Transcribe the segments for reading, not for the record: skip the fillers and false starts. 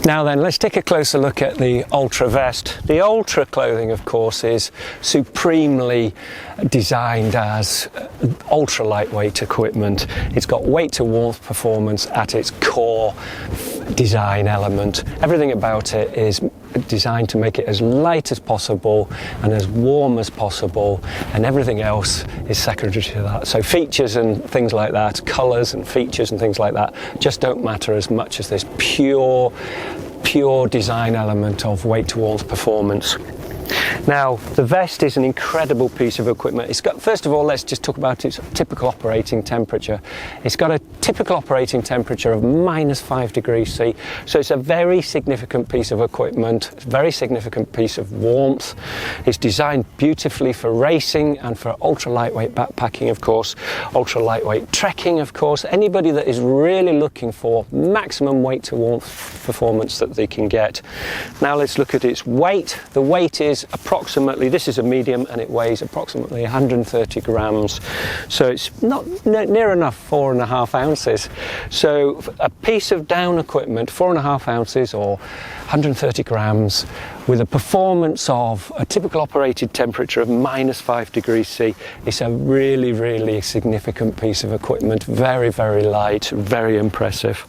Now then, let's take a closer look at the Ultra vest. The Ultra clothing, of course, is supremely designed as ultra lightweight equipment. It's got weight to warmth performance at its core design element. Everything about it is designed to make it as light as possible and as warm as possible, and everything else is secondary to that. So features and things like that, colours and features and things like that just don't matter as much as this pure design element of weight to warmth performance. Now, the vest is an incredible piece of equipment. It's got, first of all, let's just talk about its typical operating temperature. It's got a typical operating temperature of -5°C, so it's a very significant piece of equipment, very significant piece of warmth. It's designed beautifully for racing and for ultra lightweight backpacking, of course, ultra lightweight trekking, of course. Anybody that is really looking for maximum weight to warmth performance that they can get. Now let's look at its weight. The weight is approximately, this is a medium, and it weighs approximately 130 grams, so it's not near enough 4.5 ounces. So a piece of down equipment, 4.5 ounces or 130 grams, with a performance of a typical operated temperature of -5°C, it's a really significant piece of equipment. Very light, very impressive.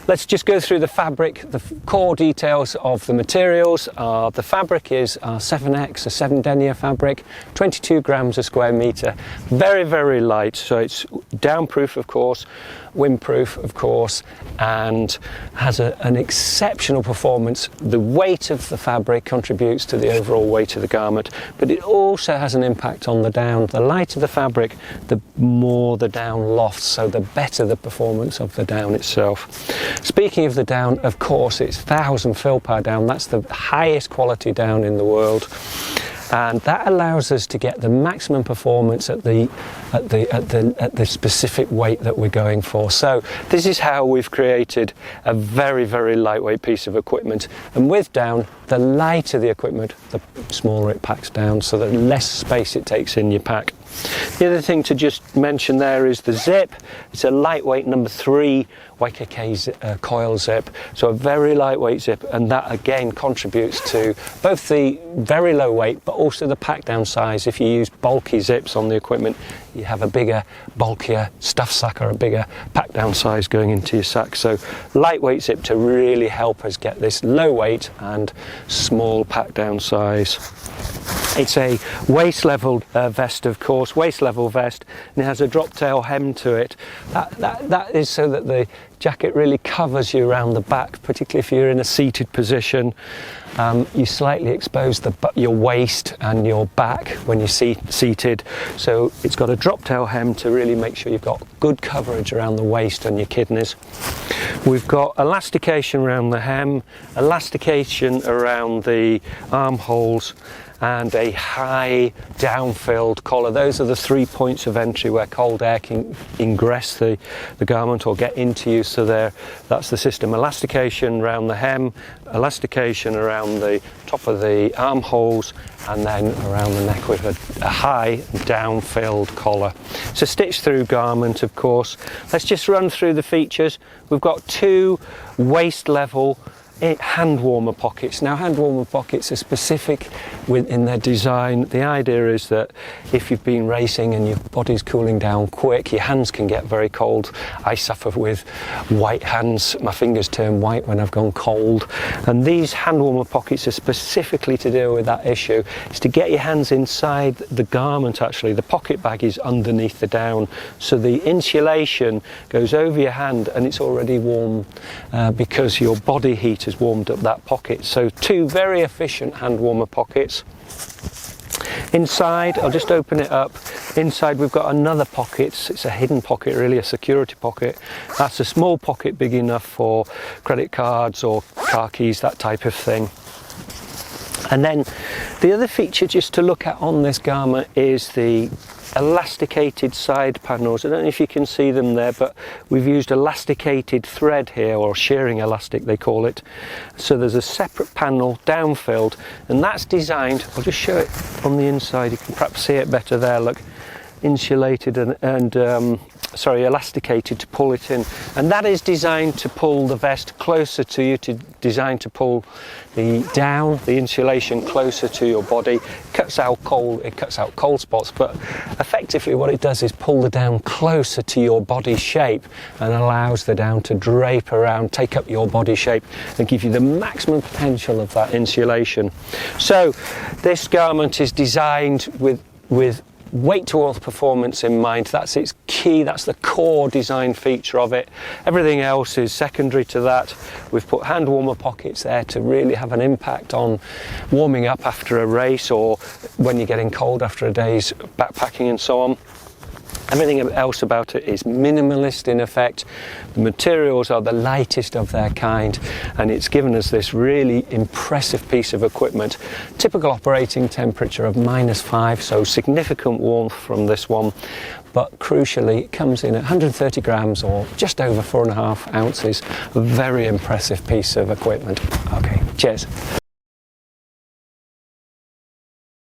Let's just go through the fabric. The core details of the materials are, the fabric is 7X, a 7 denier fabric, 22 grams a square metre, very light, so it's downproof, of course, windproof, of course, and has an exceptional performance. The weight of the fabric contributes to the overall weight of the garment, but it also has an impact on the down. The lighter the fabric, the more the down lofts, so the better the performance of the down itself. Speaking of the down, of course, it's 1000 fill power down. That's the highest quality down in the world, and that allows us to get the maximum performance at the specific weight that we're going for. So this is how we've created a very lightweight piece of equipment, and with down, the lighter the equipment, the smaller it packs down, so the less space it takes in your pack. The other thing to just mention there is the zip. It's a lightweight number 3 YKK coil zip, so a very lightweight zip, and that again contributes to both the very low weight but also the pack down size. If you use bulky zips on the equipment, you have a bigger, bulkier stuff sack or a bigger pack down size going into your sack. So lightweight zip to really help us get this low weight and small pack down size. It's a waist level vest, of course, waist level vest, and it has a drop tail hem to it. That is so that the jacket really covers you around the back, particularly if you're in a seated position. You slightly expose your waist and your back when you're seated, so it's got a drop tail hem to really make sure you've got good coverage around the waist and your kidneys. We've got elastication around the hem, elastication around the armholes, and a high down-filled collar. Those are the 3 points of entry where cold air can ingress the garment or get into you, so that's the system. Elastication around the hem, elastication around the top of the armholes, and then around the neck with a high down-filled collar. It's a stitch-through garment, of course. Let's just run through the features. We've got 2 waist-level hand warmer pockets. Now, hand warmer pockets are specific in their design. The idea is that if you've been racing and your body's cooling down quick, your hands can get very cold. I suffer with white hands. My fingers turn white when I've gone cold, and these hand warmer pockets are specifically to deal with that issue. It's to get your hands inside the garment. Actually, the pocket bag is underneath the down, so the insulation goes over your hand and it's already warm because your body heat has warmed up that pocket. So 2 very efficient hand warmer pockets. Inside, I'll just open it up. Inside we've got another pocket. It's a hidden pocket, really, a security pocket. That's a small pocket big enough for credit cards or car keys, that type of thing. And then the other feature just to look at on this garment is the elasticated side panels. I don't know if you can see them there, but we've used elasticated thread here, or shearing elastic they call it. So there's a separate panel down-filled, and that's designed, I'll just show it on the inside, you can perhaps see it better there, look, insulated and elasticated to pull it in, and that is designed to pull the vest closer to you, designed to pull the insulation closer to your body. It cuts out cold spots, but effectively what it does is pull the down closer to your body shape and allows the down to drape around, take up your body shape and give you the maximum potential of that insulation. So this garment is designed with weight to oil performance in mind. That's its key, that's the core design feature of it. Everything else is secondary to that. We've put hand warmer pockets there to really have an impact on warming up after a race or when you're getting cold after a day's backpacking and so on. Everything else about it is minimalist in effect. The materials are the lightest of their kind, and it's given us this really impressive piece of equipment. Typical operating temperature of -5, so significant warmth from this one, but crucially it comes in at 130 grams or just over 4.5 ounces. A very impressive piece of equipment. Okay, cheers.